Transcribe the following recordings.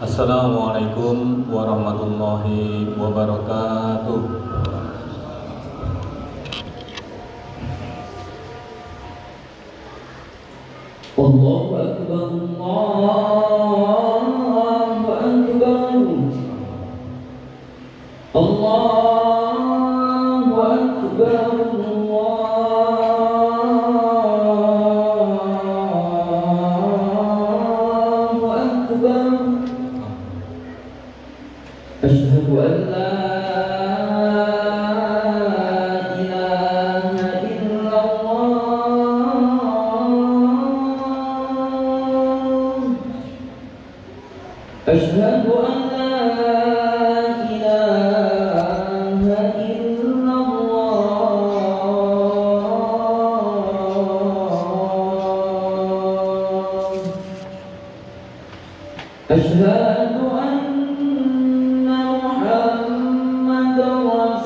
Assalamualaikum warahmatullahi wabarakatuh. Allahu Akbar, Allahu Akbar, Allahu Akbar, Allahu Akbar. Asyhadu an la أشهد أن لا إله إلا الله. أشهد أن محمدا رسول الله.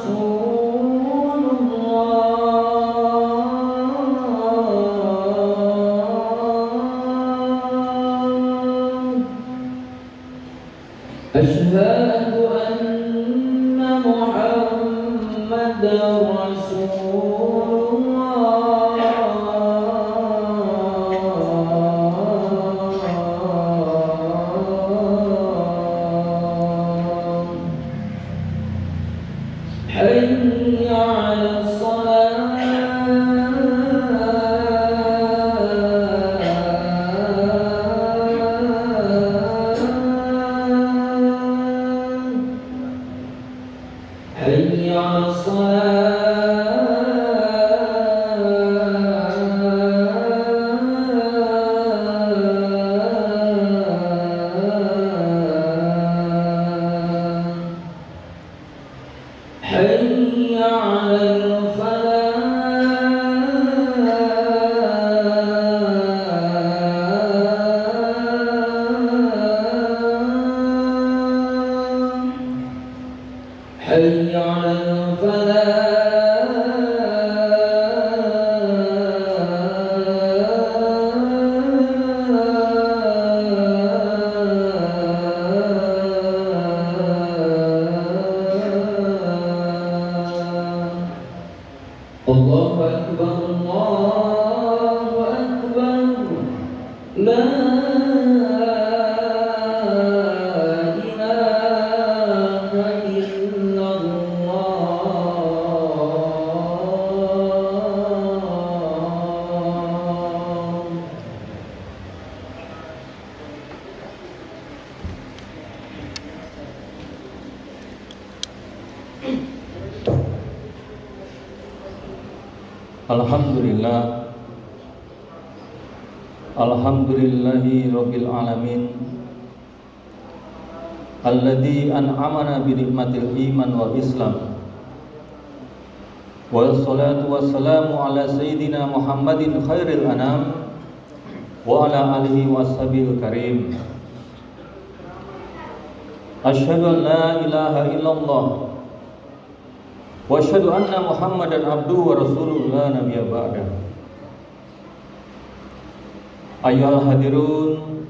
أشهد أن محمدا رسول الله. حي على حي على الصلاة. حي على الفلاح. حي على الفلاح. الله أكبر، الله أكبر، لا إله إلا الله. Alhamdulillah, alhamdulillahi rabbil alamin, alladzi an'amana bi nikmatil iman wal islam. Wassalatu wassalamu ala sayyidina Muhammadin khairil anam wa ala alihi washabil karim. Asyhadu an la ilaha illallah wa asyhadu anna Muhammadan abduhu wa rasuluhu la nabiyya ba'da. Ayyuhal hadirun,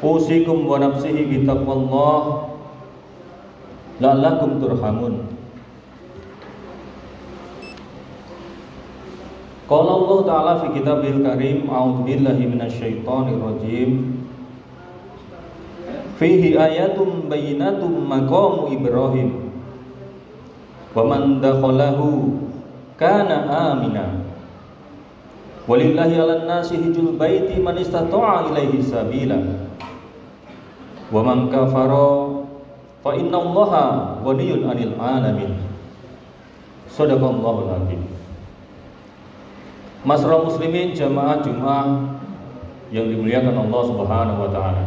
usikum wa nafsihi bi taqwallah la'allakum turhamun. Qala Allah Ta'ala fi kitabil karim, a'udzu billahi minasyaitonir rajim. Fihi ayatum bayyinatum maqamu Ibrahim wa man dakhalahu kana amina. Walillahi 'alan nasi hijjul baiti man istata'a ilaihi sabila. Wa man kafara fa innallaha ghaniyyun 'anil 'alamin. Shadaqallahul 'azim. Masyarakat muslimin jamaah Jumat yang dimuliakan Allah Subhanahu wa taala.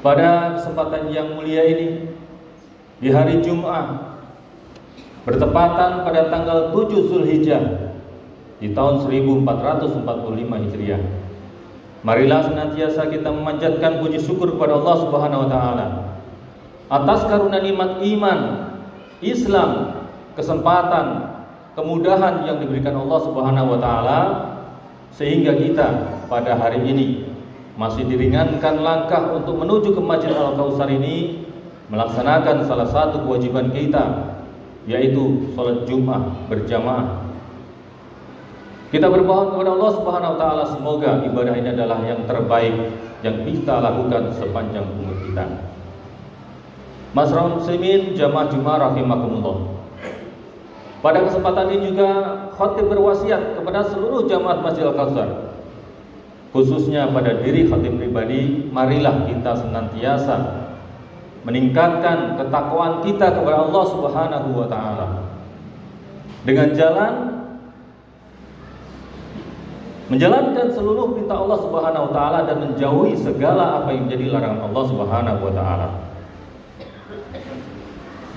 Pada kesempatan yang mulia ini, di hari Jumat bertepatan pada tanggal 7 Zulhijjah di tahun 1445 Hijriah, marilah senantiasa kita memanjatkan puji syukur kepada Allah Subhanahu wa taala atas karunia nikmat iman, Islam, kesempatan, kemudahan yang diberikan Allah Subhanahu wa taala, sehingga kita pada hari ini masih diringankan langkah untuk menuju ke Masjid Al-Kautsar ini melaksanakan salah satu kewajiban kita, yaitu sholat Jumat berjamaah. Kita bermohon kepada Allah Subhanahu wa taala semoga ibadah ini adalah yang terbaik yang kita lakukan sepanjang umur kita. Masyarakat muslimin jamaah Jumat rahimakumullah. Pada kesempatan ini juga khatib berwasiat kepada seluruh jamaah Masjid Al-Kautsar, khususnya pada diri khatib pribadi, marilah kita senantiasa meningkatkan ketakwaan kita kepada Allah Subhanahu wa taala dengan jalan menjalankan seluruh perintah Allah Subhanahu wa taala dan menjauhi segala apa yang menjadi larangan Allah Subhanahu wa taala.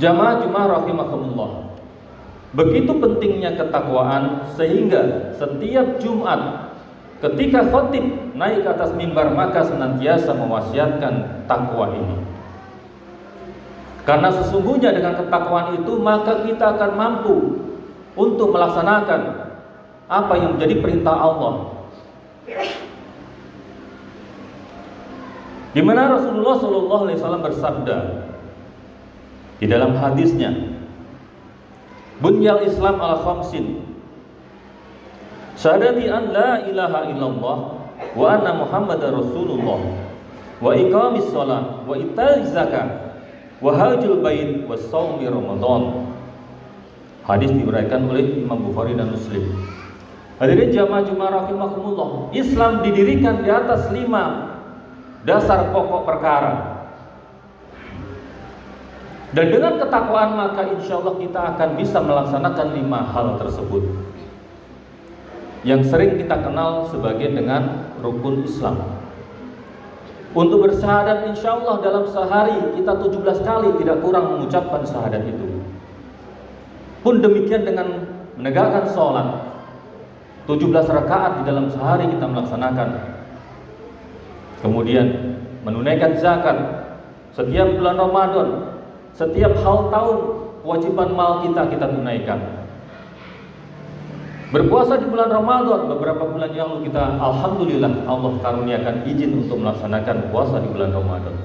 Jamaah Jumat rahimakumullah. Begitu pentingnya ketakwaan sehingga setiap Jumat ketika khatib naik ke atas mimbar maka senantiasa mewasiatkan takwa ini. Karena sesungguhnya dengan ketakwaan itu maka kita akan mampu untuk melaksanakan apa yang menjadi perintah Allah. Di mana Rasulullah SAW bersabda di dalam hadisnya, "Bunyal Islam ala khamsin, syahadati an la ilaha illallah wa anna Muhammadar Rasulullah wa iqamis shalah wa ita'iz zakah wa hajjul bait wa shaumi Ramadan." Hadis diriwayatkan oleh Imam Bukhari dan Muslim. Hadirin jamaah Jumat rahimakumullah, Islam didirikan di atas 5 dasar pokok perkara. Dan dengan ketakwaan maka insya Allah kita akan bisa melaksanakan 5 hal tersebut yang sering kita kenal sebagai dengan rukun Islam. Untuk bersyahadat insya Allah dalam sehari kita 17 kali tidak kurang mengucapkan syahadat itu. Pun demikian dengan menegakkan sholat 17 rakaat di dalam sehari kita melaksanakan. Kemudian menunaikan zakat setiap bulan Ramadan, setiap hal tahun kewajiban mal kita tunaikan. Berpuasa di bulan Ramadan, beberapa bulan yang lalu kita alhamdulillah Allah karuniakan izin untuk melaksanakan puasa di bulan Ramadan.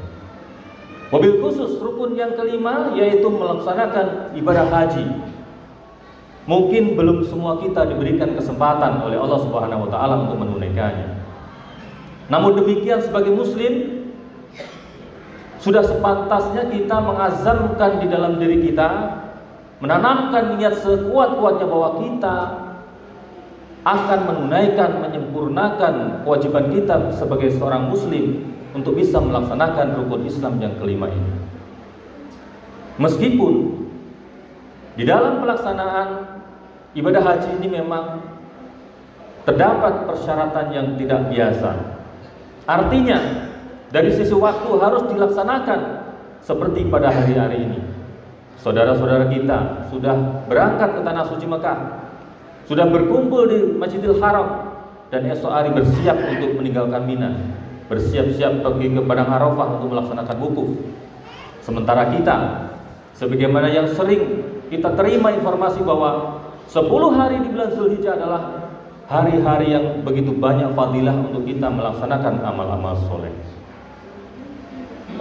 Wabil khusus rukun yang kelima yaitu melaksanakan ibadah haji. Mungkin belum semua kita diberikan kesempatan oleh Allah Subhanahu wa taala untuk menunaikannya. Namun demikian sebagai muslim sudah sepantasnya kita mengazamkan di dalam diri kita, menanamkan niat sekuat-kuatnya bahwa kita akan menunaikan, menyempurnakan kewajiban kita sebagai seorang muslim untuk bisa melaksanakan rukun Islam yang kelima ini. Meskipun di dalam pelaksanaan ibadah haji ini memang terdapat persyaratan yang tidak biasa. Artinya dari sisi waktu harus dilaksanakan seperti pada hari-hari ini. Saudara-saudara kita sudah berangkat ke tanah suci Mekah, sudah berkumpul di Masjidil Haram, dan esok hari bersiap untuk meninggalkan Mina, bersiap-siap pergi ke Padang Arafah untuk melaksanakan wukuf. Sementara kita, sebagaimana yang sering kita terima informasi bahwa 10 hari di bulan Zulhijjah adalah hari-hari yang begitu banyak fadilah untuk kita melaksanakan amal-amal soleh.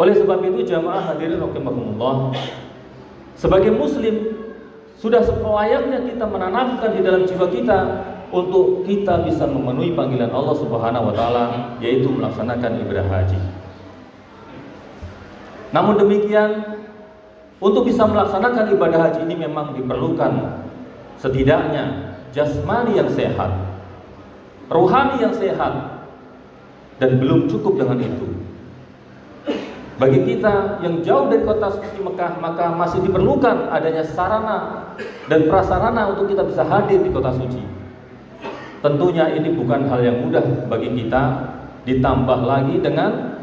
Oleh sebab itu jamaah hadirin rahimakumullah, sebagai muslim sudah selayaknya kita menanamkan di dalam jiwa kita untuk kita bisa memenuhi panggilan Allah Subhanahu wa taala, yaitu melaksanakan ibadah haji. Namun demikian, untuk bisa melaksanakan ibadah haji ini memang diperlukan setidaknya jasmani yang sehat, rohani yang sehat, dan belum cukup dengan itu. Bagi kita yang jauh dari kota suci Mekah, maka masih diperlukan adanya sarana dan prasarana untuk kita bisa hadir di kota suci. Tentunya ini bukan hal yang mudah bagi kita, ditambah lagi dengan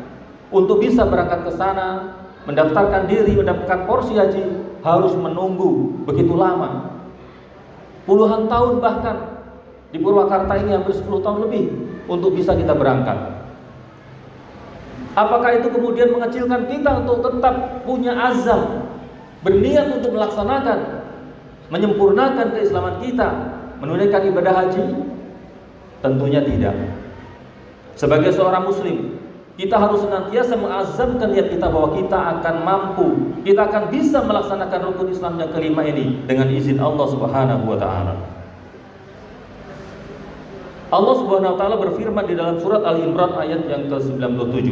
untuk bisa berangkat ke sana, mendaftarkan diri, mendapatkan porsi haji, harus menunggu begitu lama. Puluhan tahun bahkan di Purwakarta ini hampir 10 tahun lebih untuk bisa kita berangkat. Apakah itu kemudian mengecilkan kita untuk tetap punya azam, berniat untuk melaksanakan, menyempurnakan keislaman kita, menunaikan ibadah haji? Tentunya tidak. Sebagai seorang muslim, kita harus senantiasa mengazamkan niat kita bahwa kita akan mampu, kita akan bisa melaksanakan rukun Islam yang kelima ini dengan izin Allah Subhanahu wa taala. Allah Subhanahu wa taala berfirman di dalam surat Al-Imran ayat yang ke-97.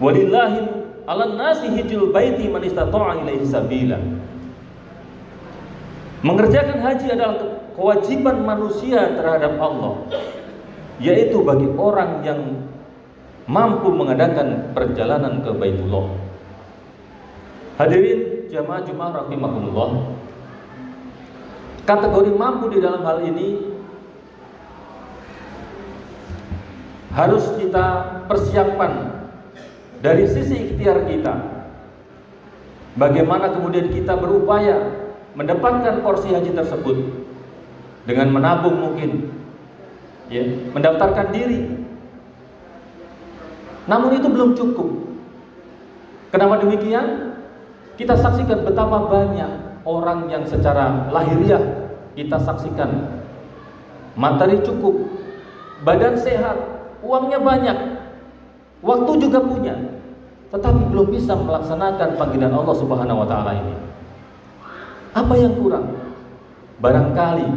Walillahi 'alan nasi hijjul baiti man istata'a ilaihi sabila. Mengerjakan haji adalah kewajiban manusia terhadap Allah, yaitu bagi orang yang mampu mengadakan perjalanan ke Baitullah. Hadirin jamaah Jumat rahimakumullah, kategori mampu di dalam hal ini harus kita persiapkan dari sisi ikhtiar kita. Bagaimana kemudian kita berupaya mendapatkan porsi haji tersebut dengan menabung mungkin, ya, mendaftarkan diri. Namun itu belum cukup. Kenapa demikian? Kita saksikan betapa banyak orang yang secara lahiriah kita saksikan materi cukup, badan sehat, uangnya banyak, waktu juga punya, tetapi belum bisa melaksanakan panggilan Allah Subhanahu wa taala ini. Apa yang kurang? Barangkali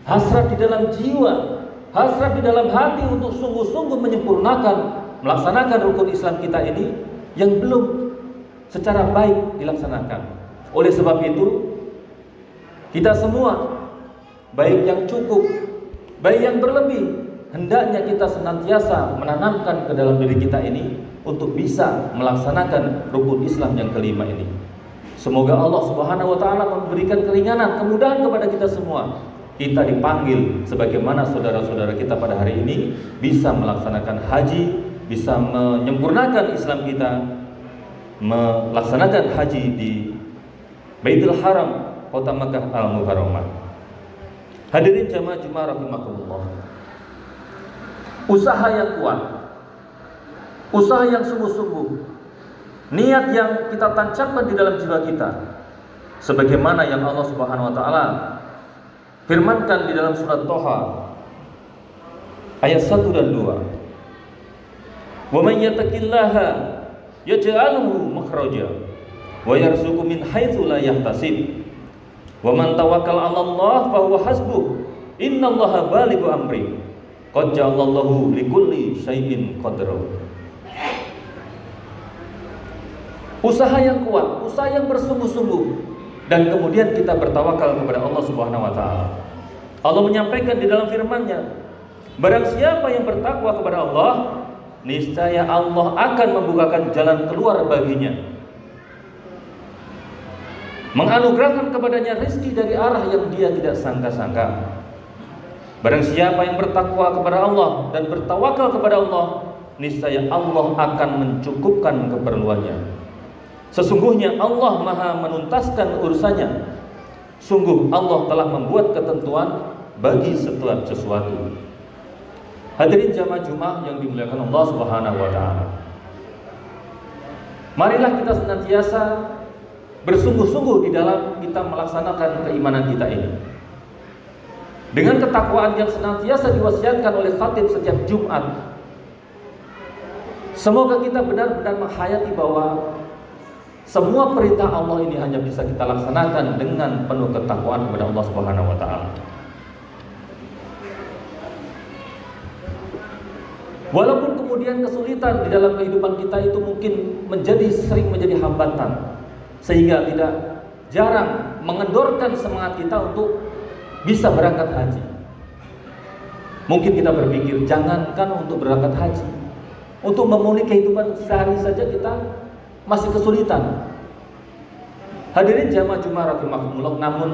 hasrat di dalam jiwa, hasrat di dalam hati untuk sungguh-sungguh menyempurnakan melaksanakan rukun Islam kita ini yang belum secara baik dilaksanakan. Oleh sebab itu, kita semua, baik yang cukup, baik yang berlebih, hendaknya kita senantiasa menanamkan ke dalam diri kita ini untuk bisa melaksanakan rukun Islam yang kelima ini. Semoga Allah Subhanahu wa taala memberikan keringanan, kemudahan kepada kita semua. Kita dipanggil sebagaimana saudara-saudara kita pada hari ini bisa melaksanakan haji, bisa menyempurnakan Islam kita, melaksanakan haji di Baitul Haram, kota Makkah Al-Mukarramah. Hadirin jamaah Jumat rahimakumullah. Usaha yang kuat, usaha yang sungguh-sungguh, niat yang kita tancapkan di dalam jiwa kita, sebagaimana yang Allah Subhanahu wa taala firmankan di dalam surat Thaha ayat 1 dan 2. Wa man yattaqillaha yaj'alhu makhraja wa yarzuqhu min haitsu la yahtasib wa man tawakkala 'ala Allah fa huwa hasbuh innallaha balighu amri qad ja'alallahu likulli syai'in qadra. Usaha yang kuat, usaha yang bersungguh-sungguh, dan kemudian kita bertawakal kepada Allah Subhanahu wa taala. Allah menyampaikan di dalam firman-Nya, barang siapa yang bertakwa kepada Allah, niscaya Allah akan membukakan jalan keluar baginya, menganugerahkan kepadanya rezeki dari arah yang dia tidak sangka-sangka. Barang siapa yang bertakwa kepada Allah dan bertawakal kepada Allah, niscaya Allah akan mencukupkan keperluannya. Sesungguhnya Allah Maha menuntaskan urusannya. Sungguh Allah telah membuat ketentuan bagi setiap sesuatu. Hadirin jamaah Jumat yang dimuliakan Allah Subhanahu wa taala. Marilah kita senantiasa bersungguh-sungguh di dalam kita melaksanakan keimanan kita ini. Dengan ketakwaan yang senantiasa diwasiatkan oleh khatib setiap Jumat. Semoga kita benar-benar menghayati bahwa semua perintah Allah ini hanya bisa kita laksanakan dengan penuh ketakwaan kepada Allah Subhanahu wa taala. Walaupun kemudian kesulitan di dalam kehidupan kita itu mungkin sering menjadi hambatan, sehingga tidak jarang mengendorkan semangat kita untuk bisa berangkat haji. Mungkin kita berpikir, jangankan untuk berangkat haji, untuk memulih kehidupan sehari saja kita masih kesulitan. Hadirin jamaah Jumat rahimakumullah, namun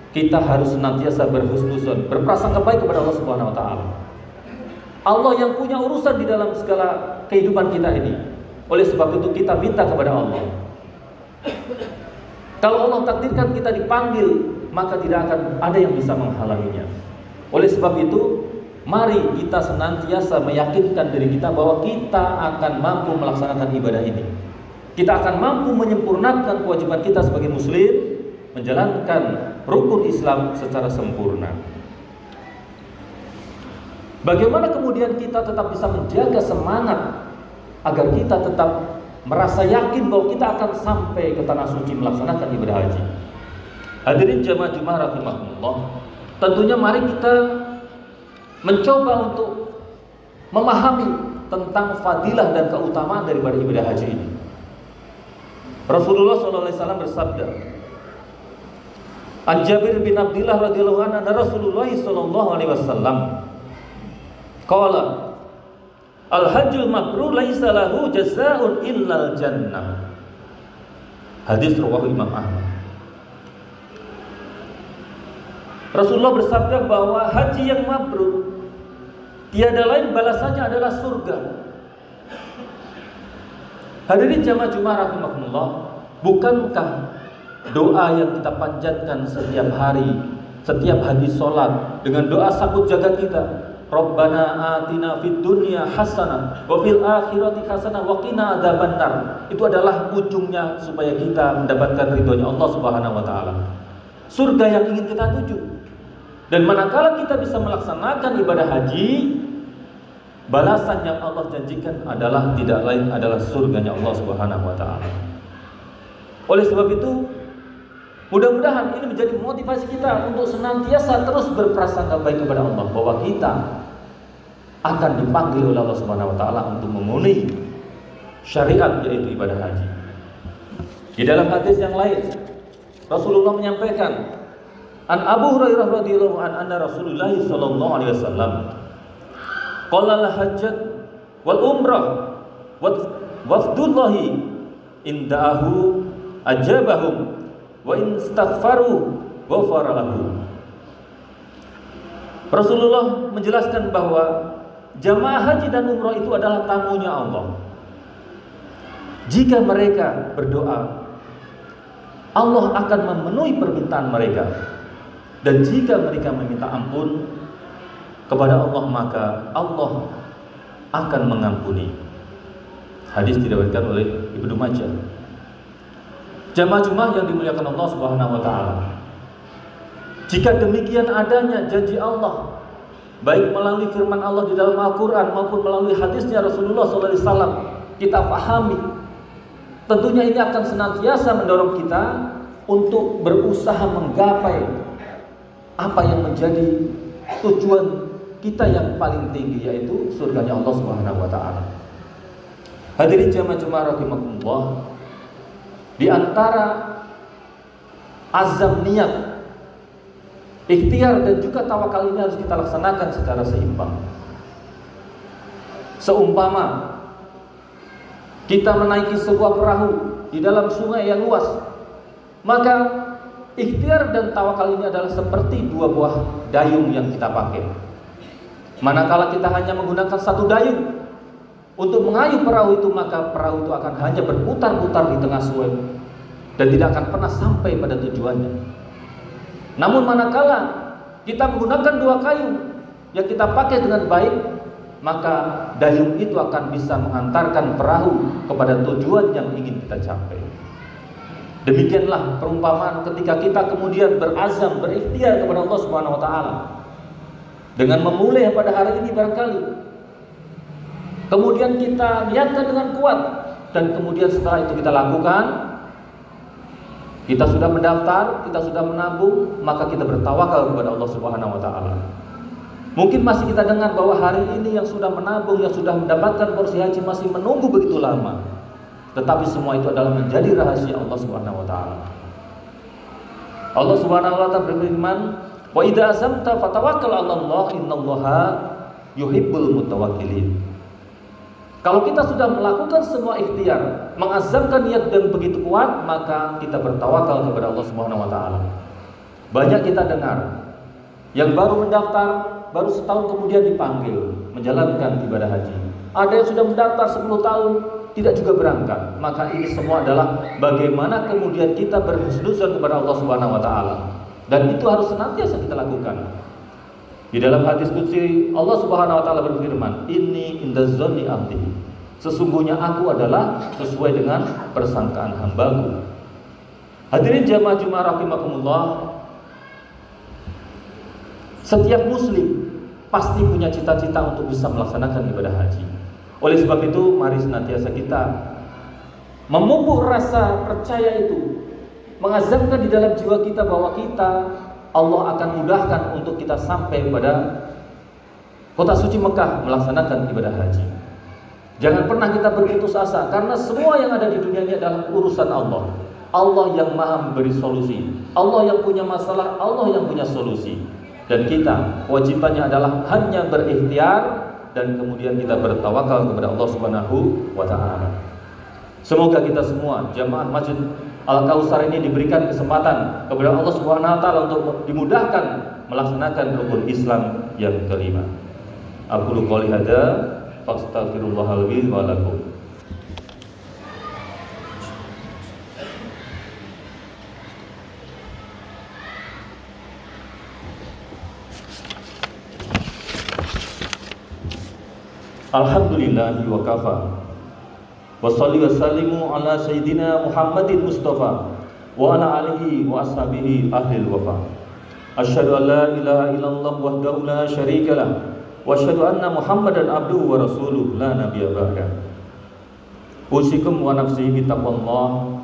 kita harus senantiasa berhusnuzon, berprasangka baik kepada Allah Subhanahu wa taala. Allah yang punya urusan di dalam segala kehidupan kita ini. Oleh sebab itu kita minta kepada Allah. Kalau Allah takdirkan kita dipanggil, maka tidak akan ada yang bisa menghalanginya. Oleh sebab itu, mari kita senantiasa meyakinkan diri kita bahwa kita akan mampu melaksanakan ibadah ini. Kita akan mampu menyempurnakan kewajiban kita sebagai muslim, menjalankan rukun Islam secara sempurna. Bagaimana kemudian kita tetap bisa menjaga semangat agar kita tetap merasa yakin bahwa kita akan sampai ke tanah suci melaksanakan ibadah haji. Hadirin jamaah Jumat rahimahullah, tentunya mari kita mencoba untuk memahami tentang fadilah dan keutamaan daripada ibadah haji ini. Rasulullah SAW bersabda, An Jabir bin Abdullah radhiyallahu anhu, Rasulullah SAW qala al-hajjul mabrur laisa lahu jazaa'un illal jannah. Hadis riwayat Imam Ahmad. Rasulullah bersabda bahwa haji yang mabrur tiada lain balasannya adalah surga. Hadirin jamaah Jumat rahimakumullah, bukankah doa yang kita panjatkan setiap hari, setiap habis sholat dengan doa sambut jagat kita, Rabbana atina fid dunya hasanah wa fil akhirati hasanah wa qina adzabannar, itu adalah ujungnya supaya kita mendapatkan ridhonya Allah Subhanahu wa taala. Surga yang ingin kita tuju. Dan manakala kita bisa melaksanakan ibadah haji, balasan yang Allah janjikan adalah tidak lain adalah surganya Allah Subhanahu wa taala. Oleh sebab itu, mudah-mudahan ini menjadi motivasi kita untuk senantiasa terus berprasangka baik kepada Allah bahwa kita akan dipanggil oleh Allah Subhanahu wa taala untuk memenuhi syariat, yaitu ibadah haji. Di dalam hadis yang lain, Rasulullah menyampaikan, An Abu Hurairah radhiyallahu anhu, anna Rasulullah sallallahu alaihi wasallam qala al-hajjat wal umrah wafdullahi indahu ajabahum wa in istaghfaru ghafara lahu. Rasulullah menjelaskan bahwa jamaah haji dan umrah itu adalah tamunya Allah. Jika mereka berdoa, Allah akan memenuhi permintaan mereka. Dan jika mereka meminta ampun kepada Allah, maka Allah akan mengampuni. Hadis diriwayatkan oleh Ibnu Majah. Jamaah Jumat yang dimuliakan Allah Subhanahu wa taala, jika demikian adanya janji Allah, baik melalui firman Allah di dalam Al-Qur'an maupun melalui hadisnya Rasulullah SAW, kita pahami, tentunya ini akan senantiasa mendorong kita untuk berusaha menggapai apa yang menjadi tujuan kita yang paling tinggi, yaitu surganya Allah Subhanahu wa taala. Hadirin jamaah Jumat rahimakumullah, di antara azam niat, ikhtiar dan juga tawakal ini harus kita laksanakan secara seimbang. Seumpama kita menaiki sebuah perahu di dalam sungai yang luas, maka ikhtiar dan tawakal ini adalah seperti dua buah dayung yang kita pakai. Manakala kita hanya menggunakan satu dayung untuk mengayuh perahu itu, maka perahu itu akan hanya berputar-putar di tengah sungai dan tidak akan pernah sampai pada tujuannya. Namun manakala kita menggunakan dua kayu yang kita pakai dengan baik, maka dayung itu akan bisa mengantarkan perahu kepada tujuan yang ingin kita capai. Demikianlah perumpamaan ketika kita kemudian berazam, berikhtiar kepada Allah Subhanahu wa taala dengan memulai pada hari ini barangkali, kemudian kita niatkan dengan kuat, dan kemudian setelah itu kita lakukan, kita sudah mendaftar, kita sudah menabung, maka kita bertawakal kepada Allah Subhanahu wa taala. Mungkin masih kita dengar bahwa hari ini yang sudah menabung, yang sudah mendapatkan porsi haji masih menunggu begitu lama. Tetapi semua itu adalah menjadi rahasia Allah Subhanahu wa taala. Allah Subhanahu wa taala berfirman, "Wa idza azamta fatawakkal 'alallahi innallaha yuhibbul mutawakkilin." Kalau kita sudah melakukan semua ikhtiar, mengazamkan niat dan begitu kuat, maka kita bertawakal kepada Allah Subhanahu wa taala. Banyak kita dengar yang baru mendaftar, baru setahun kemudian dipanggil menjalankan ibadah haji. Ada yang sudah mendaftar 10 tahun tidak juga berangkat. Maka ini semua adalah bagaimana kemudian kita berhusnuzon kepada Allah Subhanahu wa taala. Dan itu harus senantiasa kita lakukan. Di dalam hadis qudsi Allah Subhanahu wa taala berfirman, "Inni indazonni abdi." Sesungguhnya aku adalah sesuai dengan persangkaan hambaku. Hadirin jamaah Jumat rahimakumullah, setiap muslim pasti punya cita-cita untuk bisa melaksanakan ibadah haji. Oleh sebab itu, mari senantiasa kita memupuk rasa percaya itu, mengazamkan di dalam jiwa kita bahwa Allah akan mudahkan untuk kita sampai pada kota suci Mekah melaksanakan ibadah haji. Jangan pernah kita berputus asa, karena semua yang ada di dunia ini adalah urusan Allah. Allah yang maha memberi solusi, Allah yang punya masalah, Allah yang punya solusi. Dan kita kewajibannya adalah hanya berikhtiar dan kemudian kita bertawakal kepada Allah Subhanahu wa taala. Semoga kita semua jamaah Masjid Al-Kautsar ini diberikan kesempatan kepada Allah Subhanahu wa taala untuk dimudahkan melaksanakan rukun Islam yang kelima. Aqulu qouli hadza fastaghfirullahal li wa lakum. Alhamdulillahi wa kafa. Wassalli wasallimu ala sayyidina Muhammadin Mustafa wa ala alihi wa ashabihi ahlil wafa. Asyhadu an la ilaha illallah wahdahu la syarikalah wa asyhadu anna Muhammadan abduhu wa rasuluh la nabiyya ba'da. Usikum wa nafsi bi taqwallah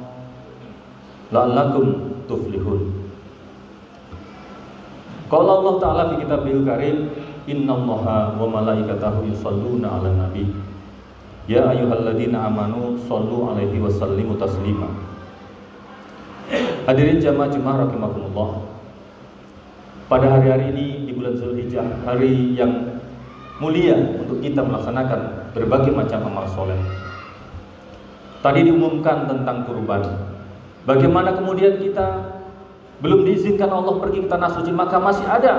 la'allakum tuflihun. Qala Allah Ta'ala fi kitabil karim, innallaha wa malaikatahu yusholluna 'alan nabi. Ya ayyuhalladzina amanu shollu 'alaihi wa sallimu taslima. Hadirin jamaah rahimakumullah. Pada hari-hari ini di bulan Zulhijjah, hari yang mulia untuk kita melaksanakan berbagai macam amal soleh. Tadi diumumkan tentang kurban. Bagaimana kemudian kita belum diizinkan Allah pergi ke tanah suci, maka masih ada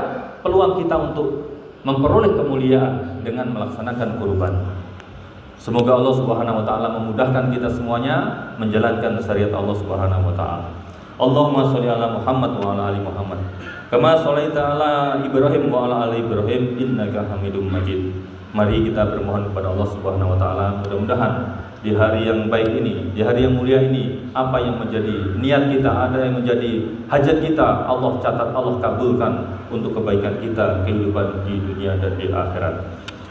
peluang kita untuk memperoleh kemuliaan dengan melaksanakan kurban. Semoga Allah Subhanahu wa taala memudahkan kita semuanya menjalankan syariat Allah Subhanahu wa taala. Allahumma sholli ala Muhammad wa ala ali Muhammad. Kama sholaita ala Ibrahim wa ala ali Ibrahim innaka Hamidum Majid. Mari kita bermohon kepada Allah Subhanahu wa taala, mudah-mudahan di hari yang baik ini, di hari yang mulia ini, apa yang menjadi niat kita, ada yang menjadi hajat kita, Allah catat, Allah kabulkan untuk kebaikan kita, kehidupan di dunia dan di akhirat.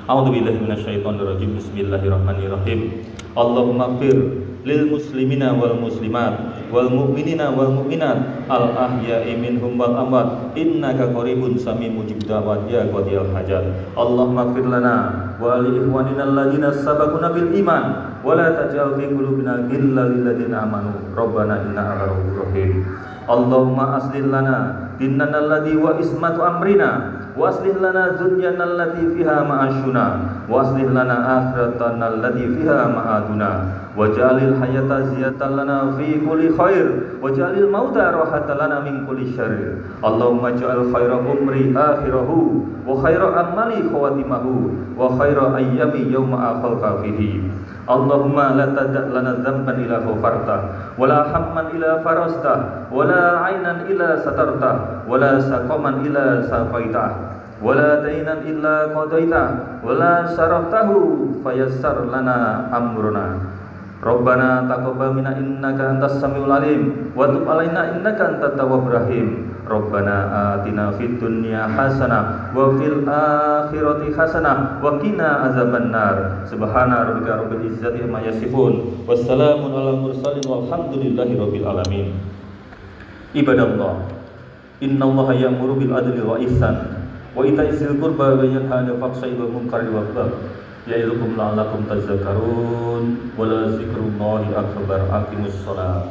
A'udzubillahi minasyaitonirrajim. Bismillahirrahmanirrahim. Allahumma fir lil muslimina wal muslimat wal mu'minina wal mu'minat al ahya'i minhum wal amwat innaka qaribun sami'un mujib da'wat ya qadiyal hajat. Allahumma fir lana wa li ikhwanina alladziina sabaquna bil iman wa la taj'al fi qulubina ghillan lil ladzina amanu rabbana innaka ra'ufur rahim. Allahumma aslih lana dinana alladzi wa ismatu amrina wa aslih lana dunyana allati fiha ma'ashuna wa aslih lana akhiratana allati fiha ma'aduna waj'alil hayata ziyatan lana fi kulli khair waj'alil mauta rahatan lana min kulli syarr. Allahumma ja'al khaira umri akhirahu wa khaira amali khawatimahu wa khaira ayyami yawma akhalqa fihi. Allahumma la tada' lana dhanban ila ghafarta wa la hamman ila farasta wa la 'ainan ila satarta wa la saqaman ila saqaita wa la dainan illa qadaita wa la saraftahu fayassar lana amruna. Rabbana taqabbal minna innaka antas samiul alim wa tub alaina innaka antat tawwabur rahim. Rabbana atina fid dunya hasanah wa fil akhirati hasanah wa qina azabannar. Subhana rabbika rabbil izzati amma yasifun wassalamun alal mursalin walhamdulillahi rabbil alamin. Ibadallah, innallaha ya'muru bil adli wa ihsan wa ita'i dzil qurba wa yanha 'anil fahsya'i wal munkari wal baghi ya'idukum la'allakum tadhakkarun wa la dzikrullahi akbar. Aqimus shalah.